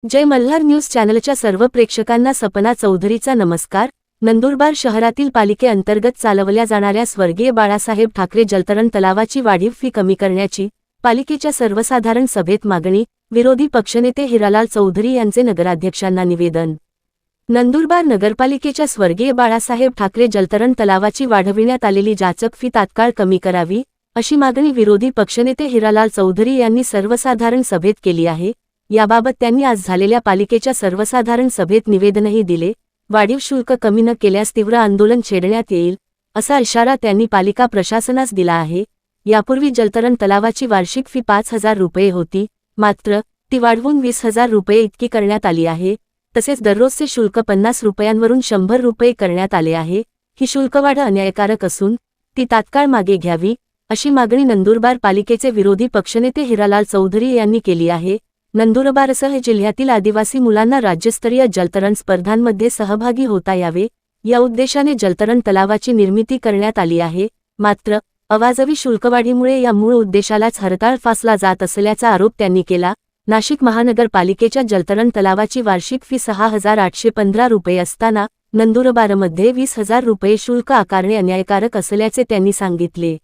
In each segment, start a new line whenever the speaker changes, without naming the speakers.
जय Malhar news चॅनलच्या सर्व प्रेक्षकांना सपना चौधरीचा नमस्कार। नंदुरबार शहरातील पालिकेअंतर्गत चालवल्या जाणाऱ्या स्वर्गीय बाळासाहेब ठाकरे जलतरण तलावाची वाढीव फी कमी करण्याची पालिकेच्या सर्वसाधारण सभेत मागणी, विरोधी पक्षनेते हिरालाल चौधरी यांचे नगराध्यक्षांना निवेदन। नंदुरबार नगरपालिकेच्या स्वर्गीय बाळासाहेब ठाकरे जलतरण तलावाची वाढविण्यात आलेली जाचक फी तात्काळ कमी करावी, अशी मागणी विरोधी पक्षनेते हिरालाल चौधरी यांनी सर्वसाधारण सभेत केली आहे। याबाबत त्यांनी आज झालेल्या पालिकेच्या सर्वसाधारण सभेत निवेदनही दिले। वाढीव शुल्क कमी न केल्यास तीव्र आंदोलन छेडण्यात येईल, असा इशारा त्यांनी पालिका प्रशासनास दिला आहे। यापूर्वी जलतरण तलावाची वार्षिक फी 5,000 रुपये होती, मात्र ती वाढवून 20,000 रुपये इतकी करण्यात आली आहे। तसेच दररोजचे शुल्क 50 रुपयांवरून 100 रुपये करण्यात आले आहे। ही शुल्कवाढ अन्यायकारक असून ती तात्काळ मागे घ्यावी, अशी मागणी नंदुरबार पालिकेचे विरोधी पक्षनेते हिरालाल चौधरी यांनी केली आहे। नंदुरबारसह जिल्ह्यातील आदिवासी मुलांना राज्यस्तरीय जलतरण स्पर्धांमध्ये सहभागी होता यावे, या उद्देशाने जलतरण तलावाची निर्मिती करण्यात आली आहे। मात्र अवाजवी शुल्कवाढीमुळे या मूळ उद्देशालाच हरताळ फासला जात असल्याचा आरोप त्यांनी केला। नाशिक महानगरपालिकेच्या जलतरण तलावाची वार्षिक फी 6,815 रुपये असताना नंदुरबारमध्ये 20,000 रुपये शुल्क आकारणे अन्यायकारक असल्याचे त्यांनी सांगितले।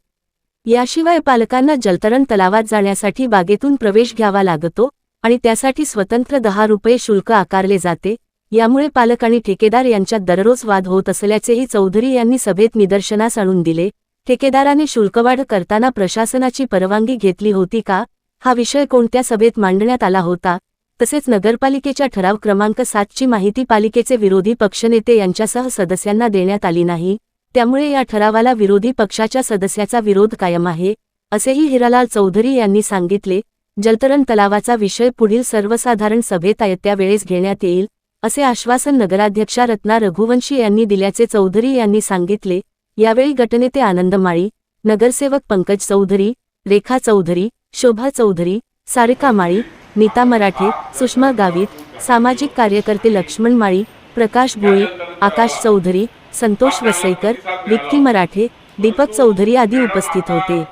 याशिवाय पालकांना जलतरण तलावात जाण्यासाठी बागेतून प्रवेश घ्यावा लागतो आणि त्यासाठी स्वतंत्र 10 रुपये शुल्क आकारले जाते। यामुळे पालक आणि ठेकेदार यांच्यात दररोज वाद होत असल्याचेही चौधरी यांनी सभेत निदर्शनास आणून दिले। ठेकेदाराने शुल्कवाढ करताना प्रशासनाची परवानगी घेतली होती का, हा विषय कोणत्या सभेत मांडण्यात आला होता? तसेच नगरपालिकेच्या ठराव क्रमांक 7 ची माहिती पालिकेचे विरोधी पक्षनेते यांच्यासह सदस्यांना देण्यात आली नाही, त्यामुळे या ठरावाला विरोधी पक्षाच्या सदस्याचा विरोध कायम आहे, असेही हिरालाल चौधरी यांनी सांगितले। जलतरण तलावाचा विषय पुढील सर्वसाधारण सभेत आयत्या वेळेस घेण्यात येईल, असे आश्वासन नगराध्यक्षा रत्ना रघुवंशी यांनी दिल्याचे चौधरी यांनी सांगितले। यावेळी गटनेते आनंद माळी, नगरसेवक पंकज चौधरी, रेखा चौधरी, शोभा चौधरी, सारिका माळी, नीता मराठे, सुषमा गावित, सामाजिक कार्यकर्ते लक्ष्मण माळी, प्रकाश भोळे, आकाश चौधरी, संतोष वसईकर, विक्की मराठे, दीपक चौधरी आदी उपस्थित होते।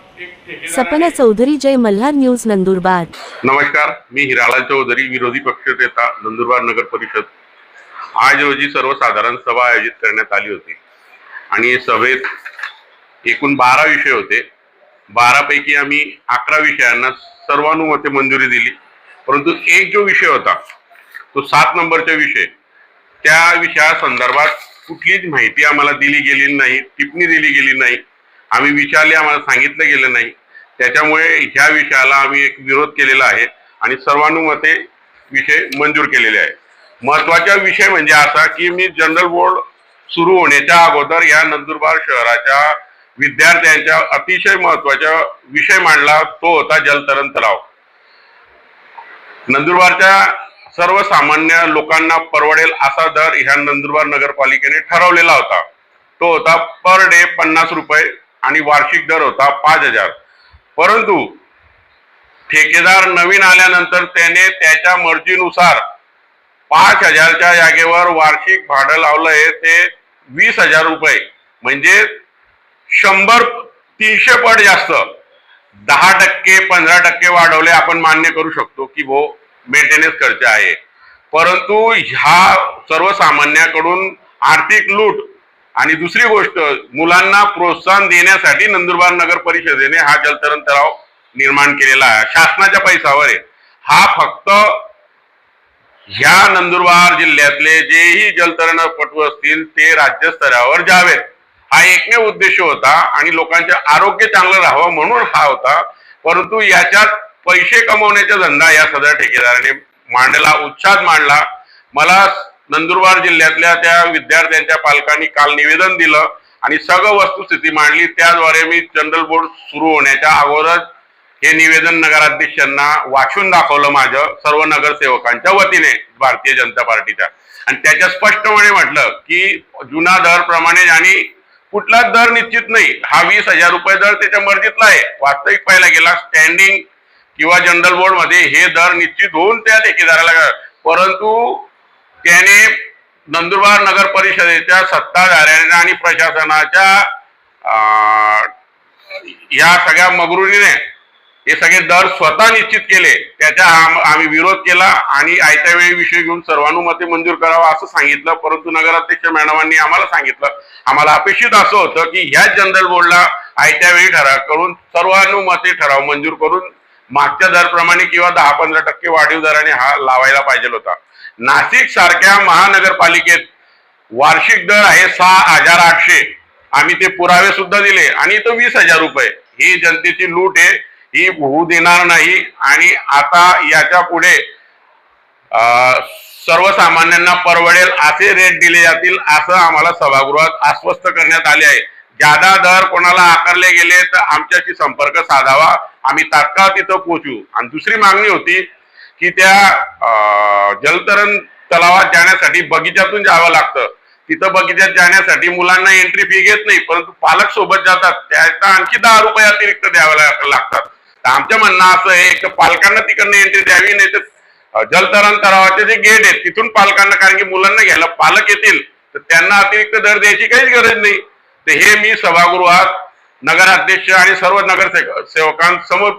सपना चौधरी, जय मल्हार न्यूज, नंदुरबार।
नमस्कार, मी हिरालाल चौधरी, विरोधी पक्षनेता, नंदुरबार नगर परिषद। आज रोजी सर्वसाधारण सभा आयोजित करण्यात आली होती आणि सभेत एकूण 12 विषय होते। 12 पैकी आम्ही 11 विषयांना सर्वानुमते मंजुरी दिली, परंतु एक जो विषय होता तो 7 नंबरचा विषय, त्या विषयासंदर्भात कुठलीच माहिती आम्हाला दिली गेली नाही, टिप्पणी दिली गेली नाही, आम्ही विचारले, आम्हाला सांगितलं गेलं नाही। त्याच्यामुळे ह्या विषयाला आम्ही एक विरोध केलेला आहे आणि सर्वानुमते विषय मंजूर केलेले आहे। महत्त्वाचा विषय म्हणजे असा की मी जनरल बोर्ड सुरू होण्याच्या अगोदर या नंदुरबार शहराच्या विद्यार्थ्यांच्या अतिशय महत्त्वाचा विषय मांडला, तो होता जलतरण तलाव। नंदुरबारच्या सर्वसामान्य लोकांना परवडेल असा दर ह्या नंदुरबार नगरपालिकेने ठरवलेला होता, तो होता पर डे 50 रुपये आणि वार्षिक दर होता 5,000। परंतु ठेकेदार नवीन आल्यानंतर त्याने त्याच्या मर्जीनुसार 5,000च्या जागेवर वार्षिक भाडं लावलंय ते 20,000 रुपये, म्हणजे 100-300 पट जास्त। 10%, 15% वाढवले, आपण मान्य करू शकतो की वो मेंटेनन्स खर्च आहे, परंतु ह्या सर्वसामान्याकडून आर्थिक लूट आणि दुसरी गोष्ट, मुलांना प्रोत्साहन देण्यासाठी नंदुरबार नगर परिषदेने हा जलतरण तलाव निर्माण केलेला आहे, शासनाच्या पैशावर आहे। हा फक्त ह्या नंदुरबार जिल्ह्यातले जेही जलतरणपटू असतील ते राज्यस्तरावर जावेत, हा एकमेव उद्देश होता आणि लोकांचे आरोग्य चांगलं राहावं म्हणून हा होता। परंतु याच्यात पैसे कमवण्याचा धंदा या सदर ठेकेदाराने मांडला, उच्छाद मांडला। मला नंदुरबार जिल्ह्यातल्या त्या विद्यार्थ्यांच्या पालकांनी काल निवेदन दिलं आणि सगळं वस्तुस्थिती मांडली, त्याद्वारे मी जनरल बोर्ड सुरू होण्याच्या अगोदर हे निवेदन नगराध्यक्षांना वाचून दाखवलं माझं सर्व नगरसेवकांच्या वतीने भारतीय जनता पार्टीच्या, आणि त्याच्या स्पष्टपणे म्हटलं की जुना दर प्रमाणे आणि कुठलाच दर निश्चित नाही, हा 20,000 रुपये दर त्याच्या मर्जीतला आहे। वास्तविक पाहायला गेला स्टँडिंग किंवा जनरल बोर्ड मध्ये हे दर निश्चित होऊन त्या ठेकेदाराला, परंतु त्याने नंदुरबार नगर परिषदेच्या सत्ताधाऱ्यांना आणि प्रशासनाच्या या सगळ्या मगरुरीने हे सगळे दर स्वतः निश्चित केले, त्याचा आम्ही विरोध केला आणि आयत्या वेळी विषय घेऊन सर्वानुमते मंजूर करावा असं सांगितलं. परंतु नगराध्यक्ष मॅडमांनी आम्हाला सांगितलं, आम्हाला अपेक्षित असं होतं की ह्याच जनरल बोर्डला आयत्या वेळी ठराव करून सर्वानुमते ठराव मंजूर करून मागच्या दरप्रमाणे किंवा 10-15% वाढीव दराने हा लावायला पाहिजे होता. नाशिक सारख्या महानगरपालिकेत वार्षिक दर आहे 6,800. आम्ही ते पुरावे सुद्धा दिले आणि तो 20,000 रुपये. ही जनतेची लूट आहे, ही होऊ देणार नाही. आणि आता याच्या पुढे सर्वसामान्यांना परवडेल असे रेट दिले जातील असं आम्हाला सभागृहात आश्वस्त करण्यात आले आहे. जादा दर कोणाला आकारले गेले तर आमच्याशी संपर्क साधावा, आम्ही तात्काळ तिथं पोहोचू. आणि दुसरी मागणी होती की त्या जलतरण तलावात जाण्यासाठी बगीच्यातून जावं लागतं. तिथं बगीच्यात जाण्यासाठी मुलांना एंट्री फी घेत नाही, परंतु पालक सोबत जातात, त्याचा आणखी 10 रुपये अतिरिक्त द्यावे लागतात. तर आमचं म्हणणं असं आहे की पालकांना तिकडनं एंट्री द्यावी, नाही तर जलतरण तलावाचे जे गेट आहेत तिथून पालकांना, कारण की मुलांना घ्यायला पालक येतील तर त्यांना अतिरिक्त दर द्यायची काहीच गरज नाही. तर हे मी सभागृहात नगराध्यक्ष आणि सर्व नगरसेवकांसमोर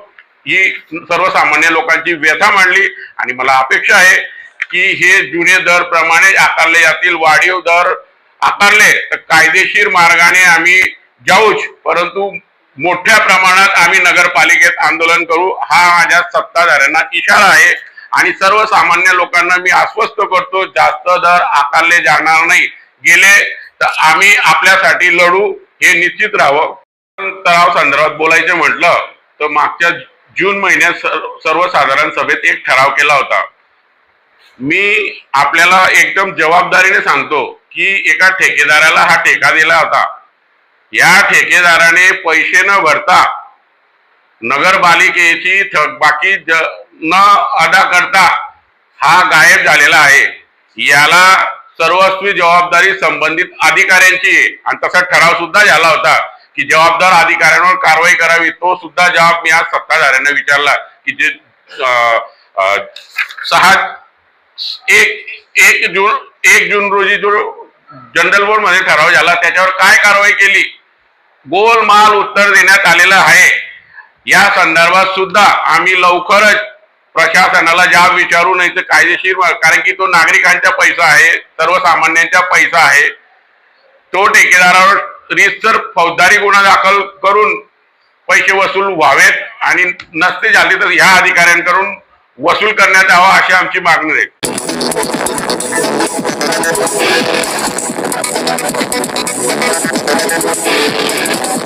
ही सर्वसामान्य लोकांची व्यथा मांडली. आणि मला अपेक्षा आहे की हे जुने दर प्रमाणे आकारले जातील. वाढीव दर आकारले तर कायदेशीर मार्गाने आम्ही जाऊच, परंतु मोठ्या प्रमाणात आम्ही नगरपालिकेत आंदोलन करू हा माझ्या सत्ताधाऱ्यांना इशारा आहे. आणि सर्वसामान्य लोकांना मी आश्वस्त करतो, जास्त दर आकारले जाणार नाही. गेले तर आम्ही आपल्यासाठी लढू, हे निश्चित राहावं. तलाव संदर्भात बोलायचं म्हटलं तर मागच्या जून महिन्यात सर्वसाधारण सभेत एक ठराव केला होता. मी आपल्याला एकदम जबाबदारीने सांगतो की एका ठेकेदाराला हा ठेका दिला होता. या ठेकेदाराने पैसे न भरता नगरपालिकेची थकबाकी न अदा करता हा गायब झालेला आहे. याला सर्वस्वी जबाबदारी संबंधित अधिकाऱ्यांची आहे. आणि तसा ठराव सुद्धा झाला होता की जबाबदार अधिकाऱ्यांवर कारवाई करावी. तो सुद्धा जबाब मी आज सत्ताधाऱ्यांना विचारला की जे 1 जून रोजी जो जनरल बोर्ड मध्ये ठराव झाला त्याच्यावर काय कारवाई केली, गोलमाल उत्तर देण्यात आलेलं आहे. या संदर्भात सुद्धा आम्ही लवकरच प्रशासनाला जाब विचारू, नाही तर कायदेशीर, कारण की तो नागरिकांचा पैसा आहे, सर्वसामान्यांचा पैसा आहे. तो ठेकेदारावर रीतसर फौजदारी गुन्हा दाखल करून पैसे वसूल व्हावेत आणि नसते झाले तर ह्या अधिकाऱ्यांकडून वसूल करण्यात यावा अशी आमची मागणी आहे.